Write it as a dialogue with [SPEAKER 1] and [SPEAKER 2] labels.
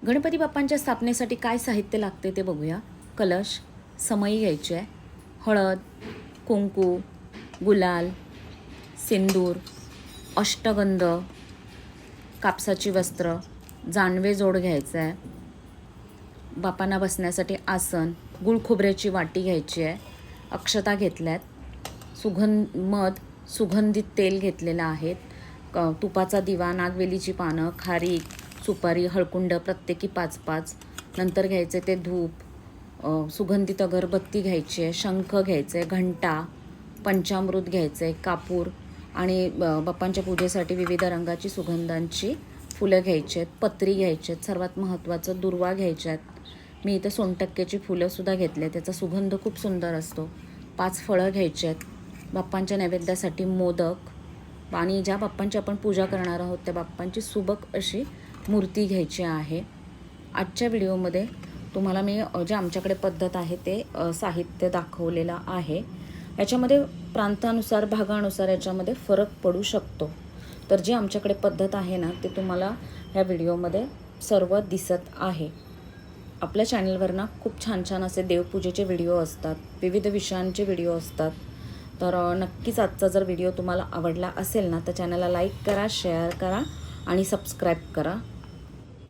[SPEAKER 1] गणपती बाप्पांच्या स्थापनेसाठी काय साहित्य लागते ते बघूया. कलश, समई घ्यायची आहे, हळद, कुंकू, गुलाल, सिंदूर, अष्टगंध, कापसाची वस्त्र, जानवे जोड घ्यायचं आहे, बापांना बसण्यासाठी आसन, गुळ खोबऱ्याची वाटी घ्यायची आहे, अक्षता घेतल्यात, सुगंधित तेल घेतलेलं आहे, तुपाचा दिवा, नागवेलीची पानं, खारीक, सुपारी, हळकुंड प्रत्येकी 5-5. नंतर घ्यायचे ते धूप, सुगंधित अगरबत्ती घ्यायची आहे, शंख घ्यायचे, घंटा, पंचामृत घ्यायचं आहे, कापूर आणि बाप्पांच्या पूजेसाठी विविध रंगाची सुगंधांची फुलं घ्यायची आहेत, पत्री घ्यायची आहेत, सर्वात महत्त्वाचं दुर्वा घ्यायच्या आहेत. मी इथं सोनटक्क्याची फुलंसुद्धा घेतली आहेत, त्याचा सुगंध खूप सुंदर असतो. 5 फळं घ्यायची आहेत, बाप्पांच्या नैवेद्यासाठी मोदक आणि ज्या बाप्पांची आपण पूजा करणार आहोत त्या बाप्पांची सुबक अशी मूर्ती घ्यायची आहे. आजच्या व्हिडिओमध्ये तुम्हाला मी जे आमच्याकडे पद्धत आहे ते साहित्य दाखवलेलं आहे. याच्यामध्ये प्रांतानुसार भागानुसार याच्यामध्ये फरक पडू शकतो. तर जी आमच्याकडे पद्धत आहे ना ते तुम्हाला ह्या व्हिडिओमध्ये सर्व दिसत आहे. आपल्या चॅनलवर ना खूप छान छान असे देवपूजेचे व्हिडिओ असतात, विविध विषयांचे व्हिडिओ असतात. तर नक्कीच आजचा जर व्हिडिओ तुम्हाला आवडला असेल ना तर चॅनलला लाईक करा, शेअर करा आणि सबस्क्राईब करा.